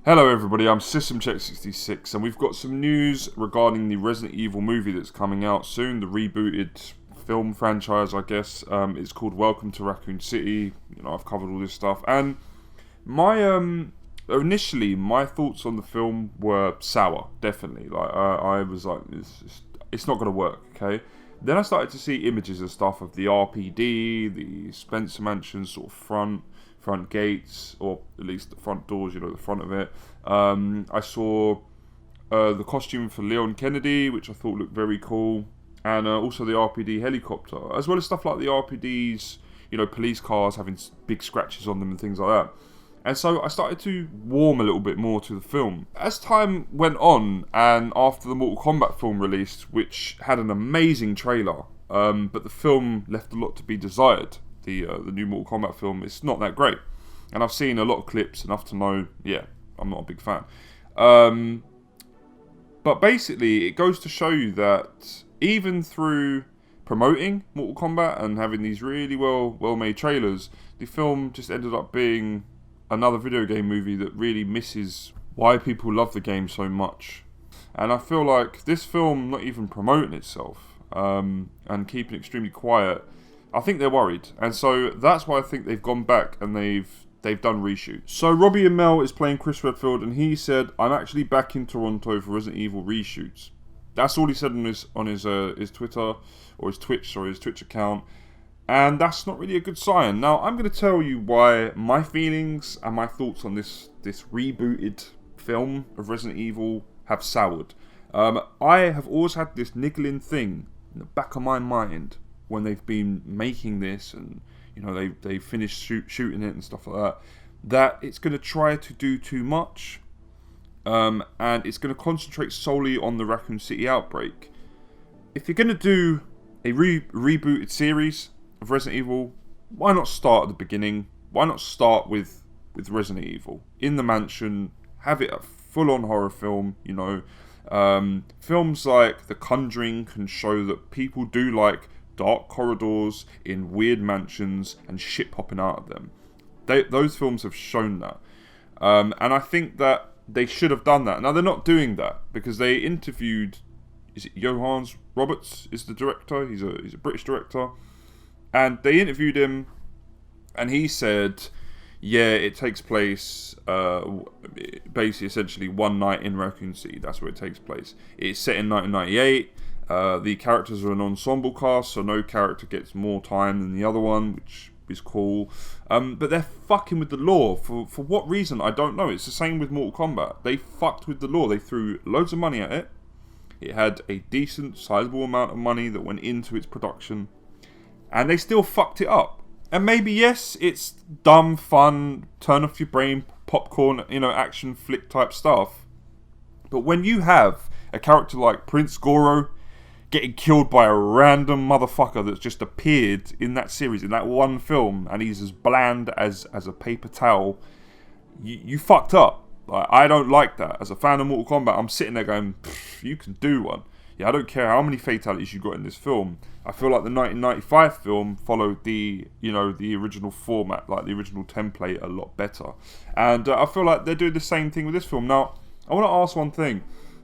Hello everybody, I'm SystemCheck66 and we've got some news regarding the Resident Evil movie that's coming out soon, the rebooted film franchise I guess. It's called Welcome to Racoon City. I've covered all this stuff, and initially my thoughts on the film were sour, definitely. I was like, it's not going to work, okay? Then I started to see images and stuff of the RPD, the Spencer Mansion sort of front gates, or at least the front doors, the front of it. I saw the costume for Leon Kennedy, which I thought looked very cool, and also the RPD helicopter, as well as stuff like the RPD's, police cars having big scratches on them and things like that. And so I started to warm a little bit more to the film. As time went on, and after the Mortal Kombat film released, which had an amazing trailer, but the film left a lot to be desired. The new Mortal Kombat film, it's not that great. And I've seen a lot of clips, enough to know, yeah, I'm not a big fan. But basically, it goes to show you that even through promoting Mortal Kombat and having these really well-made trailers, the film just ended up being another video game movie that really misses why people love the game so much. And I feel like this film, not even promoting itself, and keeping extremely quiet, I think they're worried. And so that's why I think they've gone back and they've done reshoots. So Robbie Amell is playing Chris Redfield, and he said, "I'm actually back in Toronto for Resident Evil reshoots." That's all he said on his Twitter, or his Twitch account. And that's not really a good sign. Now, I'm going to tell you why my feelings and my thoughts on this rebooted film of Resident Evil have soured. I have always had this niggling thing in the back of my mind when they've been making this, and they finished shooting it and stuff like that it's going to try to do too much, and it's going to concentrate solely on the Raccoon City outbreak. If you're going to do a rebooted series of Resident Evil, why not start at the beginning? Why not start with Resident Evil in the mansion? Have it a full-on horror film. Films like The Conjuring can show that people do like dark corridors in weird mansions and shit popping out of them. Those films have shown that, and I think that they should have done that. Now they're not doing that because they interviewed, is it Johannes Roberts is the director? He's a British director. And they interviewed him, and he said, yeah, it takes place, basically, essentially, one night in Raccoon City. That's where it takes place. It's set in 1998. The characters are an ensemble cast, so no character gets more time than the other one, which is cool. But they're fucking with the lore. For what reason, I don't know. It's the same with Mortal Kombat. They fucked with the lore. They threw loads of money at it. It had a decent, sizable amount of money that went into its production, and they still fucked it up. And maybe, yes, it's dumb, fun, turn off your brain, popcorn, action flick type stuff. But when you have a character like Prince Goro getting killed by a random motherfucker that's just appeared in that series, in that one film, and he's as bland as a paper towel, you fucked up. I don't like that. As a fan of Mortal Kombat, I'm sitting there going, you can do one. Yeah, I don't care how many fatalities you got in this film. I feel like the 1995 film followed the original format, like the original template, a lot better. And I feel like they're doing the same thing with this film. Now, I want to ask one thing.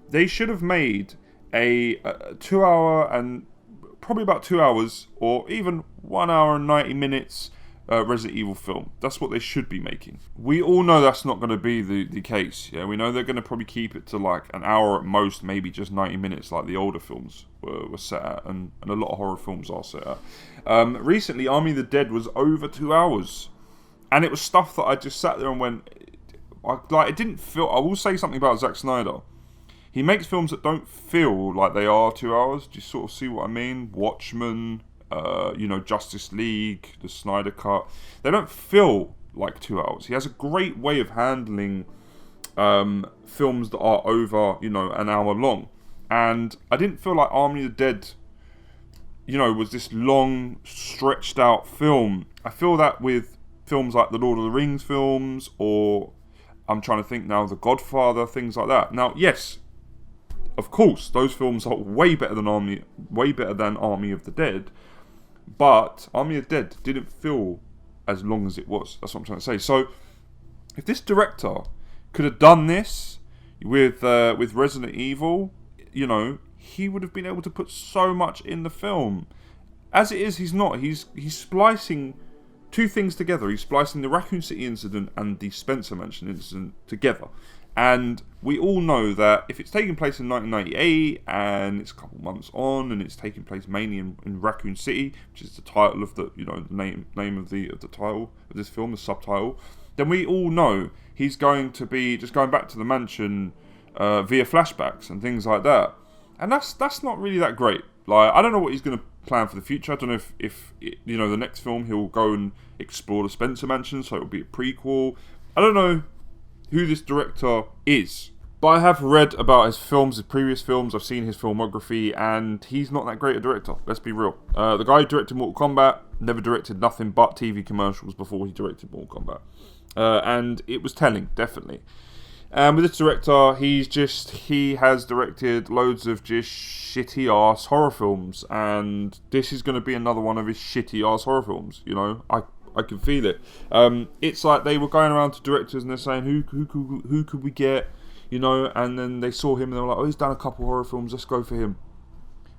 They should have made a 2 hour and probably about 2 hours, or even 1 hour and 90 minutes Resident Evil film. That's what they should be making. We all know that's not going to be the case. Yeah, we know they're going to probably keep it to like an hour at most, maybe just 90 minutes, like the older films were set at, and a lot of horror films are set at. Recently, Army of the Dead was over 2 hours, and it was stuff that I just sat there and went, it didn't feel. I will say something about Zack Snyder. He makes films that don't feel like they are 2 hours. Do you sort of see what I mean? Watchmen. Justice League, the Snyder Cut, they don't feel like 2 hours. He has a great way of handling films that are over, an hour long. And I didn't feel like Army of the Dead, was this long, stretched out film. I feel that with films like the Lord of the Rings films, or I'm trying to think now, The Godfather, things like that. Now, yes, of course, those films are way better than Army of the Dead. But Army of the Dead didn't feel as long as it was. That's what I'm trying to say. So, if this director could have done this with Resident Evil. You know, he would have been able to put so much in the film. As it is, he's not. He's splicing two things together. He's splicing the Raccoon City incident and the Spencer Mansion incident together. And we all know that if it's taking place in 1998 and it's a couple months on and it's taking place mainly in Raccoon City, which is the title of the name of the title of this film, the subtitle, then we all know he's going to be just going back to the mansion via flashbacks and things like that. And that's not really that great. Like, I don't know what he's going to plan for the future. I don't know if you know, the next film he'll go and explore the Spencer Mansion, so it'll be a prequel. I don't know who this director is, but I have read about his films, his previous films. I've seen his filmography, and he's not that great a director. Let's be real. The guy who directed Mortal Kombat never directed nothing but TV commercials before he directed Mortal Kombat, and it was telling, definitely. With this director, he has directed loads of just shitty ass horror films, and this is going to be another one of his shitty ass horror films. You know, I can feel it. It's like they were going around to directors and they're saying who could we get, you know, and then they saw him and they were like, oh, he's done a couple horror films, let's go for him.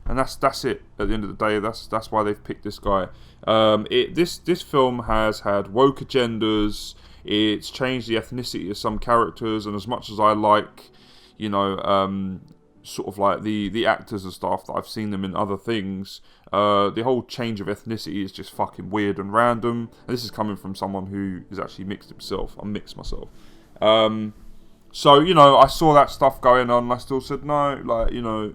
And that's it. At the end of the day, that's why they've picked this guy. This film has had woke agendas. It's changed the ethnicity of some characters, and as much as I like, you know, sort of like the actors and stuff that I've seen them in other things, the whole change of ethnicity is just fucking weird and random. And this is coming from someone who is actually mixed himself. I'm mixed myself. So, you know, I saw that stuff going on and I still said no, like, you know,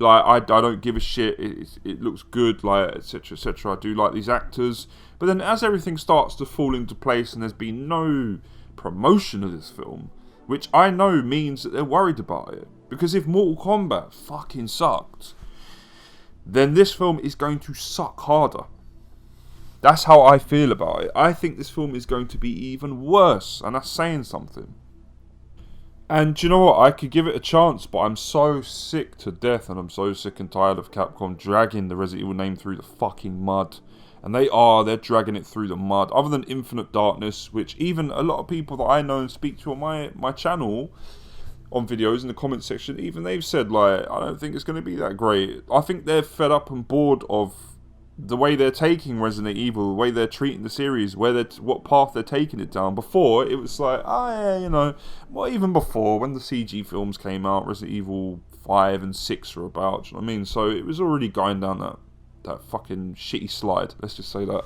I don't give a shit. It looks good, like, etc, etc. I do like these actors, but then as everything starts to fall into place and there's been no promotion of this film, which I know means that they're worried about it, because if Mortal Kombat fucking sucked, then this film is going to suck harder. That's how I feel about it. I think this film is going to be even worse, and that's saying something. And do you know what? I could give it a chance, but I'm so sick to death, and I'm so sick and tired of Capcom dragging the Resident Evil name through the fucking mud. And they're dragging it through the mud. Other than Infinite Darkness, which even a lot of people that I know and speak to on my channel, on videos in the comment section, even they've said, like, I don't think it's going to be that great. I think they're fed up and bored of the way they're taking Resident Evil, the way they're treating the series, what path they're taking it down. Before, it was like, oh yeah, you know, well, even before, when the CG films came out, Resident Evil 5 and 6 were about, do you know what I mean? So it was already going down that fucking shitty slide, let's just say that.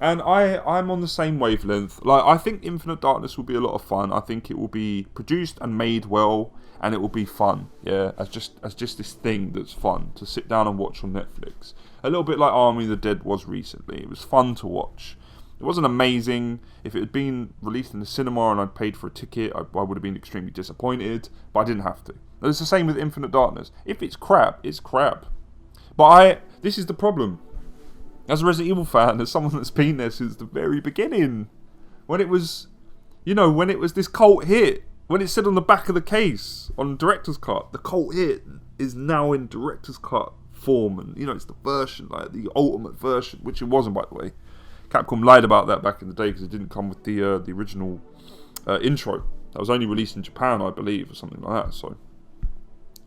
And I'm on the same wavelength. Like, I think Infinite Darkness will be a lot of fun. I think it will be produced and made well, and it will be fun, yeah, as just this thing that's fun to sit down and watch on Netflix. A little bit like Army of the Dead was recently. It was fun to watch. It wasn't amazing. If it had been released in the cinema and I'd paid for a ticket, I would have been extremely disappointed, but I didn't have to. And it's the same with Infinite Darkness. If it's crap, it's crap. But this is the problem. As a Resident Evil fan, as someone that's been there since the very beginning, when it was this cult hit, when it said on the back of the case, on Director's Cut, the cult hit is now in Director's Cut form, and, you know, it's the version, like, the ultimate version, which it wasn't, by the way. Capcom lied about that back in the day, because it didn't come with the original intro. That was only released in Japan, I believe, or something like that, so.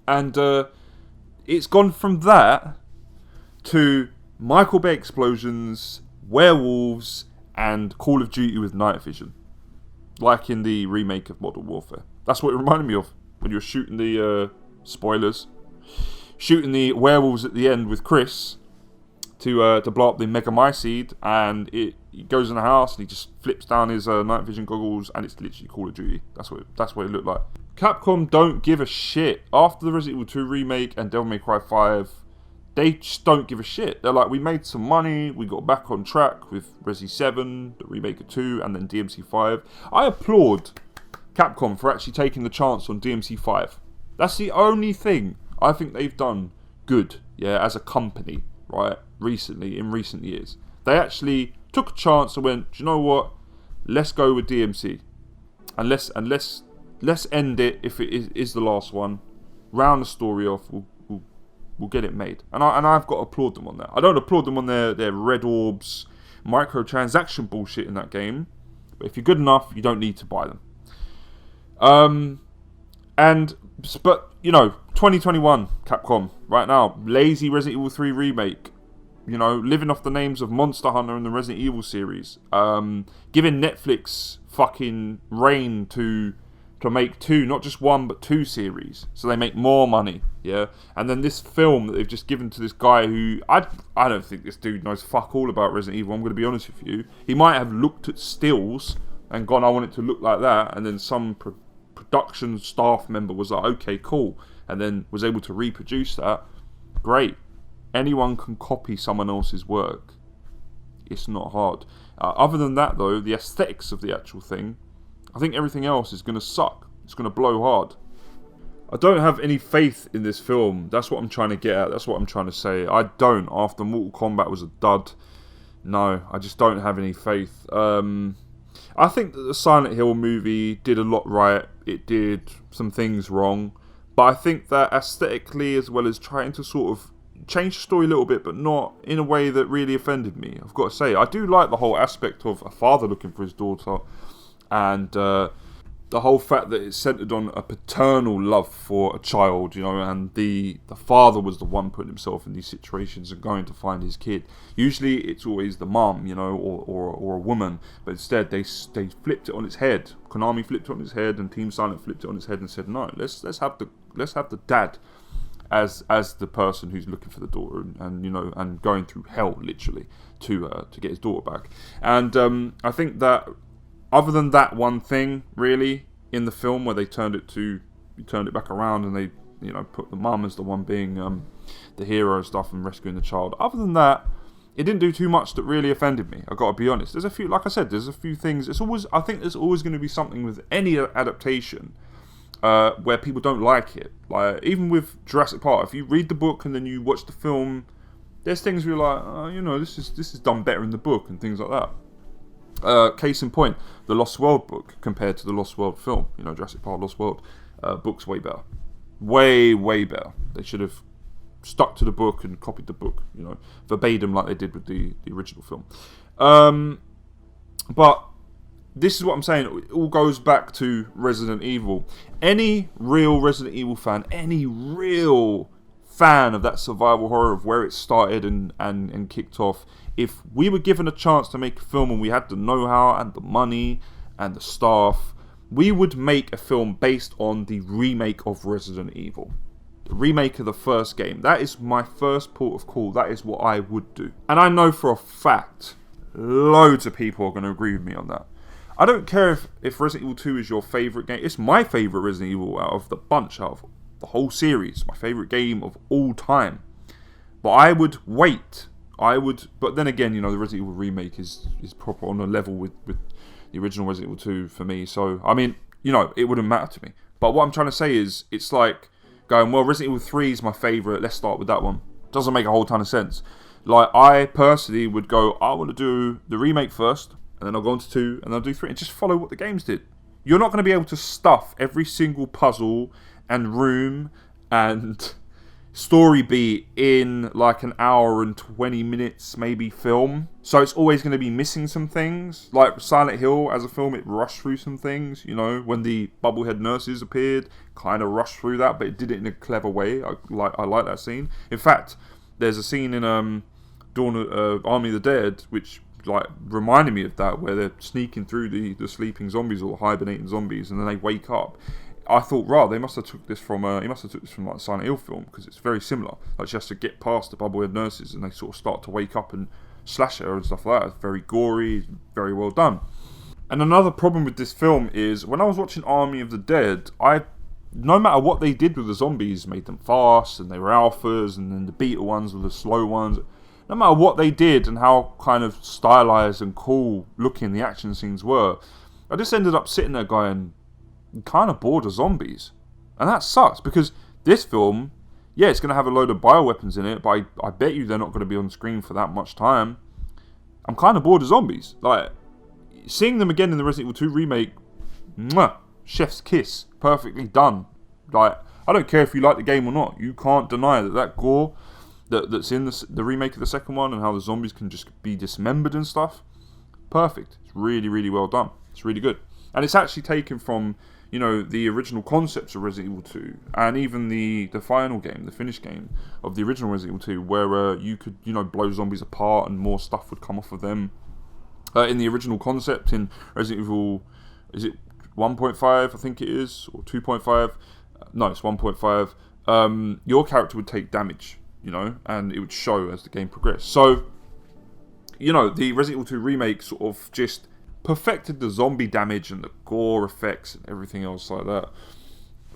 And it's gone from that to Michael Bay explosions, werewolves, and Call of Duty with night vision. Like in the remake of Modern Warfare. That's what it reminded me of. When you were shooting the, spoilers, shooting the werewolves at the end with Chris to blow up the Megamycete, and he goes in the house and he just flips down his night vision goggles, and it's literally Call of Duty. That's what it looked like. Capcom don't give a shit. After the Resident Evil 2 remake and Devil May Cry 5, they just don't give a shit. They're like, we made some money, we got back on track with Resi 7, the remake of 2, and then DMC 5. I applaud Capcom for actually taking the chance on DMC 5. That's the only thing I think they've done good, yeah, as a company, right, in recent years. They actually took a chance and went, do you know what, let's go with DMC. And let's end it if it is the last one. Round the story off, we'll get it made. And I've got to applaud them on that. I don't applaud them on their red orbs, microtransaction bullshit in that game. But if you're good enough, you don't need to buy them. And but 2021 Capcom right now, lazy Resident Evil 3 remake. Living off the names of Monster Hunter and the Resident Evil series. Giving Netflix fucking reign to make two, not just one, but two series. So they make more money, yeah? And then this film that they've just given to this guy who... I don't think this dude knows fuck all about Resident Evil, I'm going to be honest with you. He might have looked at stills and gone, I want it to look like that. And then some production staff member was like, okay, cool. And then was able to reproduce that. Great. Anyone can copy someone else's work. It's not hard. Other than that, though, the aesthetics of the actual thing, I think everything else is going to suck. It's going to blow hard. I don't have any faith in this film. That's what I'm trying to get at. That's what I'm trying to say. I don't. After Mortal Kombat was a dud. No, I just don't have any faith. I think that the Silent Hill movie did a lot right. It did some things wrong. But I think that aesthetically, as well as trying to sort of change the story a little bit, but not in a way that really offended me, I've got to say. I do like the whole aspect of a father looking for his daughter, and the whole fact that it's centered on a paternal love for a child, and the father was the one putting himself in these situations and going to find his kid. Usually it's always the mum, or a woman, but instead they flipped it on its head. Konami flipped it on its head, and Team Silent flipped it on its head and said, no, let's have the dad as the person who's looking for the daughter and going through hell literally to get his daughter back. And I think that other than that one thing really in the film where they turned it back around and they put the mum as the one being the hero and stuff and rescuing the child. Other than that, it didn't do too much that really offended me. I gotta be honest. There's a few, like I said, there's a few things. I think there's always going to be something with any adaptation where people don't like it. Like even with Jurassic Park, if you read the book and then you watch the film, there's things where you're like, this is done better in the book and things like that. Case in point, the Lost World book compared to the Lost World film. Jurassic Park, Lost World, book's way better, way better. They should have stuck to the book and copied the book, verbatim like they did with the original film. But this is what I'm saying. It all goes back to Resident Evil. Any real Resident Evil fan, any real fan of that survival horror of where it started and kicked off, if we were given a chance to make a film and we had the know-how and the money and the staff, we would make a film based on the remake of Resident Evil. The remake of the first game. That is my first port of call. That is what I would do. And I know for a fact, loads of people are going to agree with me on that. I don't care if Resident Evil 2 is your favourite game. It's my favourite Resident Evil out of the bunch, out of the whole series. My favourite game of all time. But I would wait. But then again, the Resident Evil remake is proper on a level with the original Resident Evil 2 for me. So, I mean, it wouldn't matter to me. But what I'm trying to say is, it's like going, well, Resident Evil 3 is my favourite. Let's start with that one. Doesn't make a whole ton of sense. Like, I personally would go, I want to do the remake first, and then I'll go on to 2, and I'll do 3, and just follow what the games did. You're not going to be able to stuff every single puzzle and room and story beat in like an hour and 20 minutes maybe film. So it's always going to be missing some things. Like Silent Hill as a film, it rushed through some things. When the bubblehead nurses appeared, kind of rushed through that, but it did it in a clever way. I like that scene. In fact, there's a scene in Army of the Dead which reminded me of that, where they're sneaking through the sleeping zombies or hibernating zombies, and then they wake up. I thought, they must have took this from like a Silent Hill film, because it's very similar. Like she has to get past the bubblehead nurses, and they sort of start to wake up and slash her and stuff like that. It's very gory, very well done. And another problem with this film is, when I was watching Army of the Dead, no matter what they did with the zombies, made them fast, and they were alphas, and then the beta ones were the slow ones. No matter what they did and how kind of stylized and cool looking the action scenes were, I just ended up sitting there going, I'm kind of bored of zombies. And that sucks, because this film, yeah, it's going to have a load of bioweapons in it, but I bet you they're not going to be on screen for that much time. I'm kind of bored of zombies. Like, seeing them again in the Resident Evil 2 remake, mwah, chef's kiss, perfectly done. Like, I don't care if you like the game or not, you can't deny that gore that's in the remake of the second one, and how the zombies can just be dismembered and stuff. Perfect. It's really, really well done. It's really good. And it's actually taken from, you know, the original concepts of Resident Evil 2, and even the final game, the finished game of the original Resident Evil 2, where you could, you know, blow zombies apart and more stuff would come off of them. In the original concept in Resident Evil, is it 1.5, I think it is, or 2.5? No, it's 1.5. Your character would take damage, you know, and it would show as the game progressed. So, you know, the Resident Evil 2 remake sort of just perfected the zombie damage and the gore effects and everything else like that.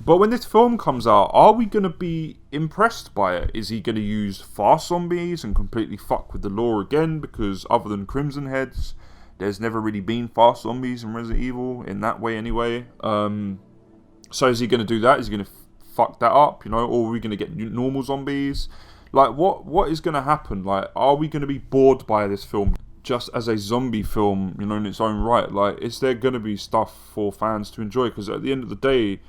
But when this film comes out, are we going to be impressed by it? Is he going to use fast zombies and completely fuck with the lore again? Because other than Crimson Heads, there's never really been fast zombies in Resident Evil in that way anyway. So is he going to do that? Is he going to fuck that up, you know? Or are we going to get normal zombies? Like, what is going to happen? Like, are we going to be bored by this film just as a zombie film, you know, in its own right? Like, is there going to be stuff for fans to enjoy? Because at the end of the day,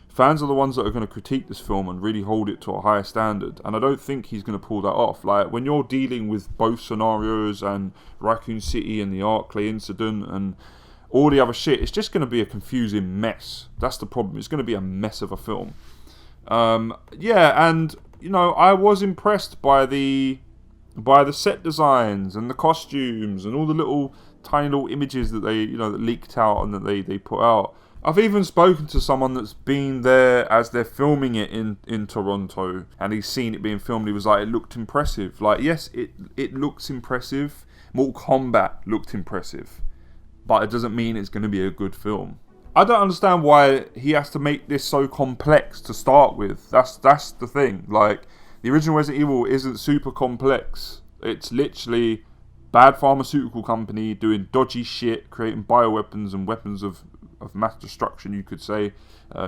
fans are the ones that are going to critique this film and really hold it to a higher standard. And I don't think he's going to pull that off. Like, when you're dealing with both scenarios and Raccoon City and the Arklay incident and all the other shit, it's just going to be a confusing mess. That's the problem. It's going to be a mess of a film. Yeah, and, you know, I was impressed by the set designs and the costumes and all the little tiny little images that they, you know, that leaked out and that they put out. I've even spoken to someone that's been there as they're filming it in Toronto, and he's seen it being filmed. He was like, it looked impressive. Like, yes, it looks impressive. Mortal Kombat looked impressive, but it doesn't mean it's going to be a good film. I don't understand why he has to make this so complex to start with. That's the thing. Like, the original Resident Evil isn't super complex. It's literally bad pharmaceutical company doing dodgy shit, creating bioweapons and weapons of mass destruction, you could say,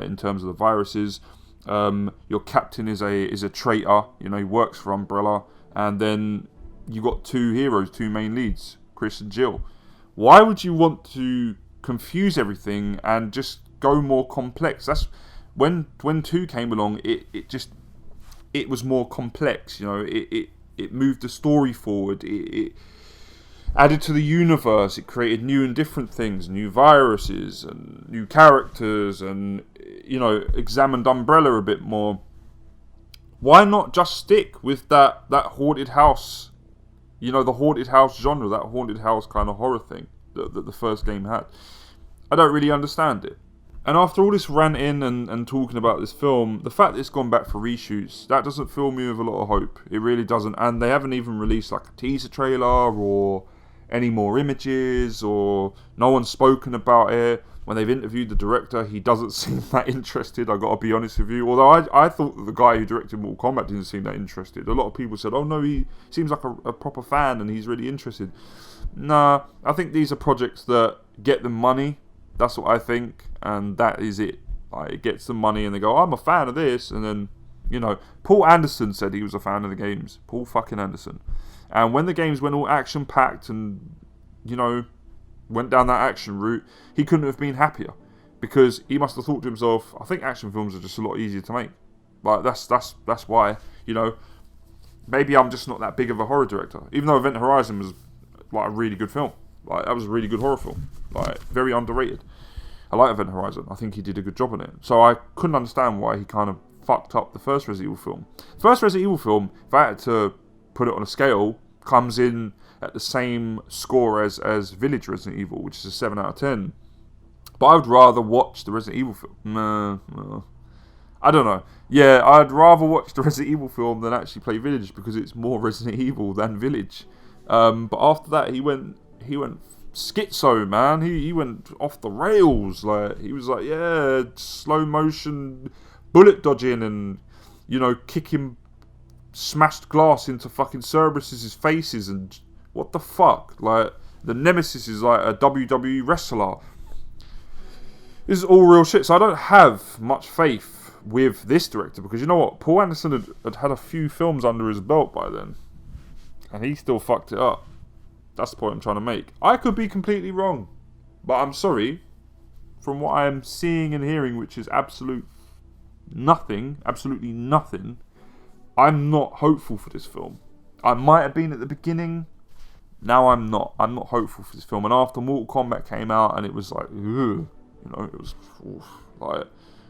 in terms of the viruses. Your captain is a traitor, you know, he works for Umbrella, and then you got two heroes, two main leads, Chris and Jill. Why would you want to confuse everything and just go more complex? That's when 2 came along, it was more complex, you know, it moved the story forward, it added to the universe, it created new and different things, new viruses and new characters, and, you know, examined Umbrella a bit more. Why not just stick with that haunted house, you know, the haunted house genre, that haunted house kind of horror thing that the first game had? I don't really understand it. And after all this ranting and talking about this film, the fact that it's gone back for reshoots, that doesn't fill me with a lot of hope. It really doesn't. And they haven't even released like a teaser trailer or any more images, or no one's spoken about it. When they've interviewed the director, he doesn't seem that interested, I gotta be honest with you. Although I thought that the guy who directed Mortal Kombat didn't seem that interested. A lot of people said, oh no, he seems like a proper fan and he's really interested. Nah, I think these are projects that get them money. That's what I think, and that is it. Like, it gets them money and they go, I'm a fan of this, and then, you know, Paul Anderson said he was a fan of the games. Paul fucking Anderson. And when the games went all action-packed and, you know, went down that action route, he couldn't have been happier. Because he must have thought to himself, I think action films are just a lot easier to make. Like, that's why, you know, maybe I'm just not that big of a horror director. Even though Event Horizon was, like, a really good film. Like, that was a really good horror film. Like, very underrated. I like Event Horizon. I think he did a good job on it. So I couldn't understand why he kind of fucked up the first Resident Evil film. The first Resident Evil film, if I had to put it on a scale, comes in at the same score as Village Resident Evil, which is a 7 out of 10. But I would rather watch the Resident Evil film. I don't know. Yeah, I'd rather watch the Resident Evil film than actually play Village, because it's more Resident Evil than Village. But after that, he went schizo, man. He went off the rails. Like, he was like, yeah, slow motion bullet dodging and, you know, kicking smashed glass into fucking Cerberus's faces, and what the fuck? Like, the Nemesis is like a WWE wrestler. This is all real shit. So I don't have much faith with this director, because you know what? Paul Anderson had a few films under his belt by then, and he still fucked it up. That's the point I'm trying to make. I could be completely wrong, but I'm sorry. From what I am seeing and hearing, which is absolutely nothing, I'm not hopeful for this film. I might have been at the beginning. Now I'm not. I'm not hopeful for this film. And after Mortal Kombat came out, and it was like, ugh, you know, it was, oof, Like,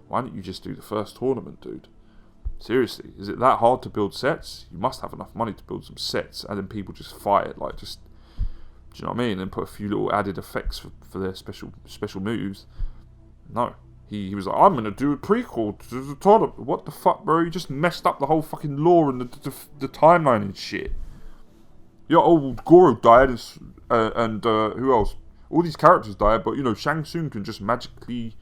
why don't you just do the first tournament, dude? Seriously, is it that hard to build sets? You must have enough money to build some sets, and then people just fight it, like, just, do you know what I mean? And put a few little added effects for their special moves. No. He was like, I'm going to do a prequel to the tournament. What the fuck, bro? You just messed up the whole fucking lore and the timeline and shit. Yeah, old Goro died, and who else? All these characters died, but, you know, Shang Tsung can just magically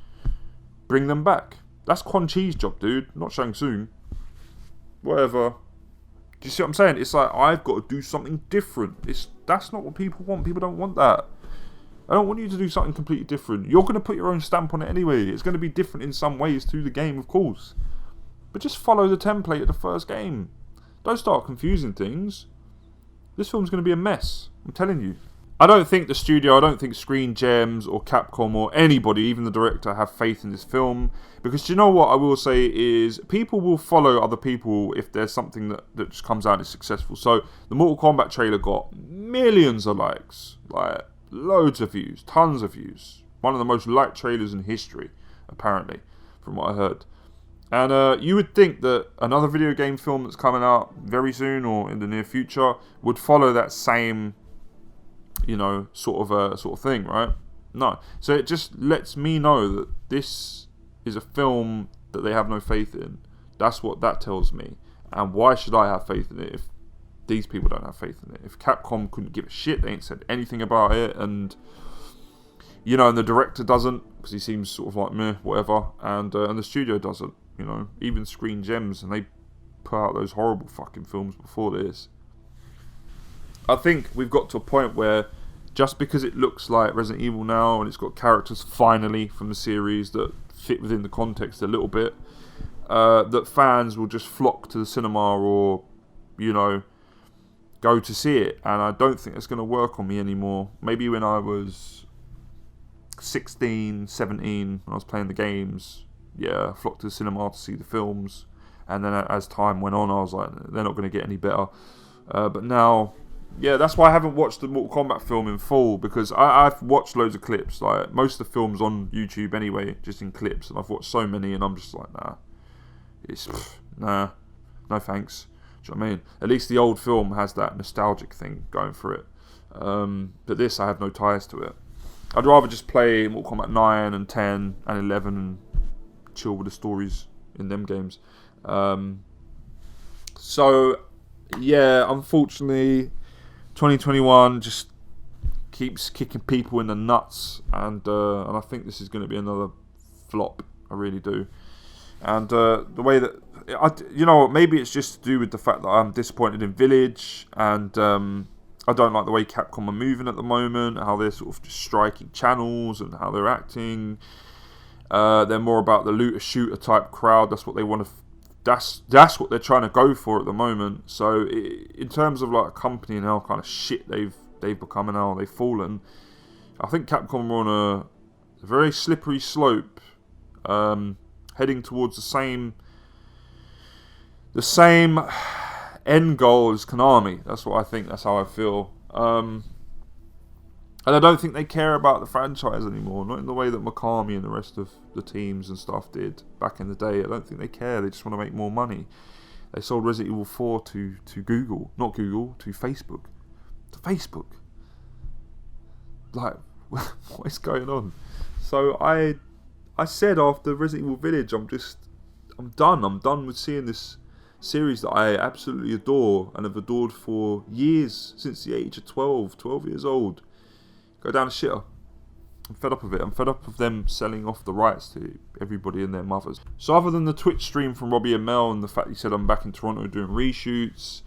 bring them back. That's Quan Chi's job, dude, not Shang Tsung. Whatever. Do you see what I'm saying? It's like, I've got to do something different. That's not what people want. People don't want that. I don't want you to do something completely different. You're going to put your own stamp on it anyway. It's going to be different in some ways to the game, of course. But just follow the template of the first game. Don't start confusing things. This film's going to be a mess. I'm telling you. I don't think the studio, I don't think Screen Gems or Capcom or anybody, even the director, have faith in this film. Because do you know what I will say is, people will follow other people if there's something that just comes out and is successful. So, the Mortal Kombat trailer got millions of likes. Like, loads of views, tons of views. One of the most liked trailers in history, apparently, from what I heard. And you would think that another video game film that's coming out very soon or in the near future would follow that same, you know, sort of thing, right? No. So it just lets me know that this is a film that they have no faith in. That's what that tells me. And why should I have faith in it if these people don't have faith in it? If Capcom couldn't give a shit, they ain't said anything about it, and you know, and the director doesn't, because he seems sort of like meh, whatever, and the studio doesn't, you know, even Screen Gems, and they put out those horrible fucking films before this. I think we've got to a point where just because it looks like Resident Evil now, and it's got characters finally from the series that fit within the context a little bit, that fans will just flock to the cinema or, you know, go to see it. And I don't think it's going to work on me anymore. Maybe when I was 16, 17, when I was playing the games, yeah, I flocked to the cinema to see the films. And then as time went on, I was like, they're not going to get any better. But now, yeah, that's why I haven't watched the Mortal Kombat film in full, because I've watched loads of clips. Like, most of the films on YouTube anyway, just in clips. And I've watched so many, and I'm just like, nah, no thanks. Do you know what I mean? At least the old film has that nostalgic thing going for it. But this, I have no ties to it. I'd rather just play Mortal Kombat 9 and 10 and 11 and chill with the stories in them games. So, yeah, unfortunately, 2021 just keeps kicking people in the nuts. And I think this is going to be another flop. I really do. And the way that, you know, maybe it's just to do with the fact that I'm disappointed in Village, and I don't like the way Capcom are moving at the moment, how they're sort of just striking channels and how they're acting. They're more about the looter shooter type crowd. That's what they want to. That's what they're trying to go for at the moment. So in terms of like a company and how kind of shit they've become and how they've fallen, I think Capcom are on a very slippery slope. Heading towards the same end goal as Konami. That's what I think. That's how I feel. And I don't think they care about the franchise anymore. Not in the way that Mikami and the rest of the teams and stuff did back in the day. I don't think they care. They just want to make more money. They sold Resident Evil 4 to Google. Not Google, to Facebook. To Facebook. Like, what is going on? So I said after Resident Evil Village, I'm done. I'm done with seeing this series that I absolutely adore and have adored for years, since the age of 12 years old. Go down a shitter. I'm fed up of it. I'm fed up of them selling off the rights to everybody and their mothers. So other than the Twitch stream from Robbie and Mel and the fact he said I'm back in Toronto doing reshoots,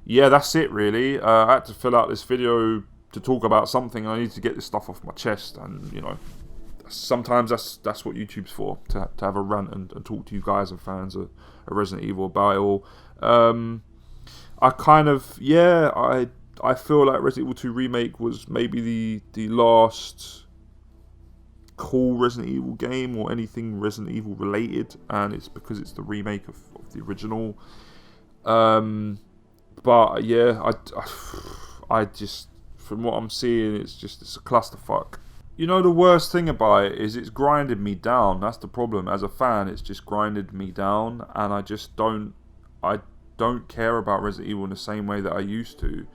yeah, that's it really. I had to fill out this video to talk about something, and I need to get this stuff off my chest, and you know, sometimes that's what YouTube's for, to have a rant and talk to you guys and fans of Resident Evil about it all. I kind of, yeah, I feel like Resident Evil 2 Remake was maybe the last cool Resident Evil game or anything Resident Evil related, and it's because it's the remake of the original. But yeah, I just, from what I'm seeing, it's a clusterfuck. You know, the worst thing about it is it's grinded me down. That's the problem. As a fan, it's just grinded me down, and I don't care about Resident Evil in the same way that I used to.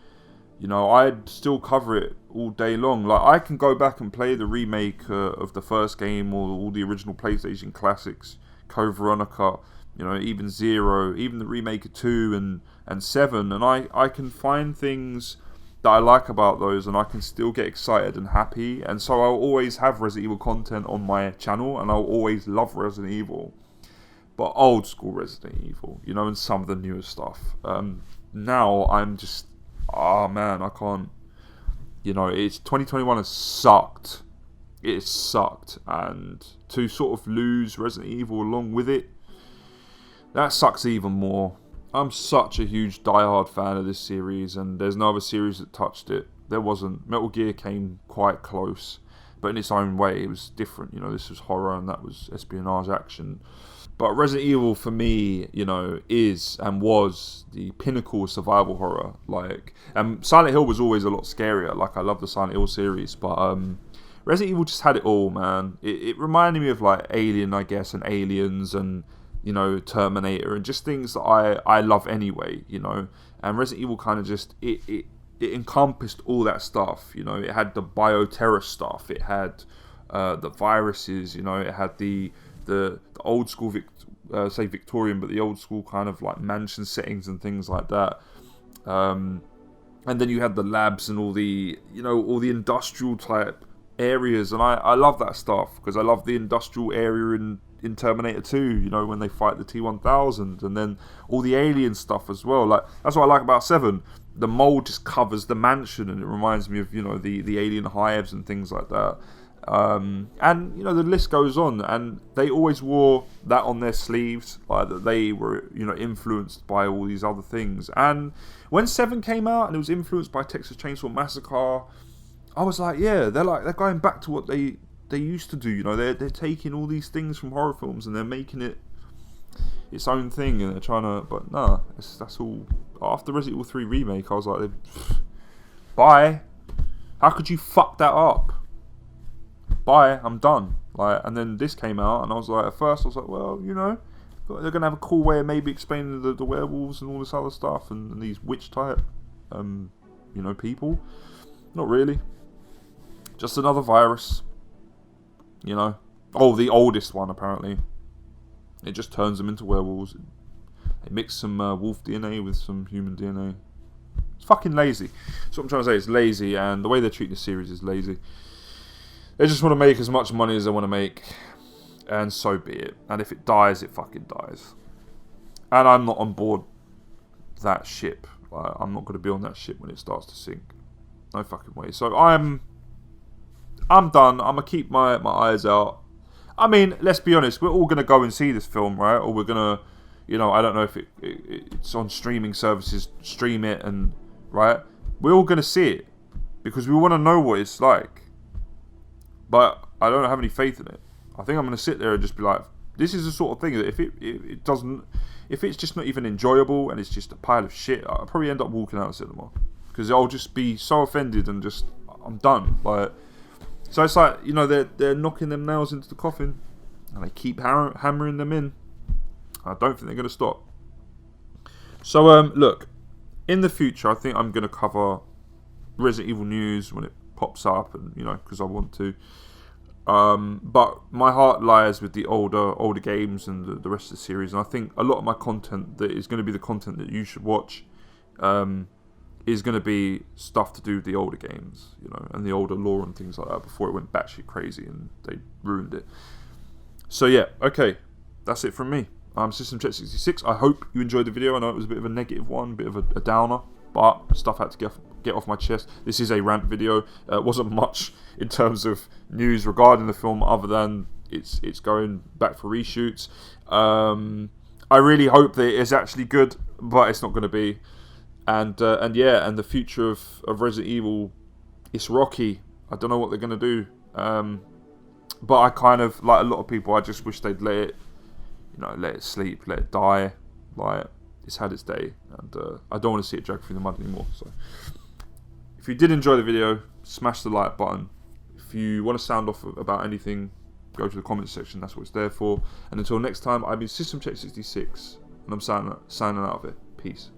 You know, I'd still cover it all day long. Like, I can go back and play the remake of the first game, or all the original PlayStation classics, Code Veronica, you know, even Zero, even the remake of 2 and 7, and I can find things that I like about those, and I can still get excited and happy, and so I'll always have Resident Evil content on my channel, and I'll always love Resident Evil. But old school Resident Evil, you know, and some of the newer stuff. Now I'm just, man, I can't. You know, it's 2021 has sucked. It has sucked, and to sort of lose Resident Evil along with it, that sucks even more. I'm such a huge diehard fan of this series, and there's no other series that touched it. There wasn't. Metal Gear came quite close, but in its own way, it was different. You know, this was horror, and that was espionage action. But Resident Evil, for me, you know, is and was the pinnacle of survival horror. Like, Silent Hill was always a lot scarier. Like, I love the Silent Hill series, but Resident Evil just had it all, man. It reminded me of, like, Alien, I guess, and Aliens, and, you know, Terminator, and just things that I love anyway, you know. And Resident Evil kind of just, it encompassed all that stuff, you know. It had the bioterror stuff, it had the viruses, you know, it had the old school, say Victorian, but the old school kind of like mansion settings and things like that. And then you had the labs and all the, you know, all the industrial type areas, and I love that stuff, because I love the industrial area in Terminator 2, you know, when they fight the T-1000, and then all the alien stuff as well. Like, that's what I like about 7. The mold just covers the mansion, and it reminds me of, you know, the alien hives and things like that. And, you know, the list goes on, and they always wore that on their sleeves, like that they were, you know, influenced by all these other things. And when 7 came out and it was influenced by Texas Chainsaw Massacre, I was like, yeah, they're going back to what they used to do, you know. They're taking all these things from horror films and they're making it its own thing, and they're trying to, but nah, that's all. After Resident Evil 3 remake, I was like, bye. How could you fuck that up? Bye, I'm done. Like, and then this came out, and I was like, at first I was like, well, you know, they're gonna have a cool way of maybe explaining the werewolves and all this other stuff, and these witch type, you know, people. Not really. Just another virus. You know. Oh, the oldest one apparently. It just turns them into werewolves. They mix some wolf DNA with some human DNA. It's fucking lazy. That's what I'm trying to say. It's lazy, and the way they're treating the series is lazy. They just want to make as much money as they want to make, and so be it. And if it dies, it fucking dies. And I'm not on board that ship. I'm not going to be on that ship when it starts to sink. No fucking way. So I'm done. I'm going to keep my eyes out. I mean, let's be honest. We're all going to go and see this film, right? Or we're going to, you know, I don't know if it's on streaming services, stream it, and, right? We're all going to see it, because we want to know what it's like. But I don't have any faith in it. I think I'm going to sit there and just be like, this is the sort of thing that if it's just not even enjoyable and it's just a pile of shit, I'll probably end up walking out of the cinema, because I'll just be so offended and just, I'm done. Like, so it's like, you know, they're knocking them nails into the coffin, and they keep hammering them in. I don't think they're going to stop. So look, in the future, I think I'm going to cover Resident Evil news when it pops up, and, you know, because I want to. But my heart lies with the older games and the rest of the series, and I think a lot of my content that is going to be the content that you should watch is going to be stuff to do with the older games, you know, and the older lore and things like that, before it went batshit crazy and they ruined it. So yeah, okay, that's it from me. I'm System Check 66. I hope you enjoyed the video. I know it was a bit of a negative one, a bit of a downer, but stuff had to get off my chest. This is a rant video. It wasn't much in terms of news regarding the film, other than it's going back for reshoots. I really hope that it is actually good, but it's not going to be. And yeah, and the future of Resident Evil, it's rocky. I don't know what they're going to do. But I kind of, like a lot of people, I just wish they'd let it sleep, let it die. Like, it's had its day, and I don't want to see it drag through the mud anymore. So, if you did enjoy the video, smash the like button. If If you want to sound off about anything, go to the comments section. That's what it's there for. And until next time, I've been System Check 66, and I'm signing out of it. Peace.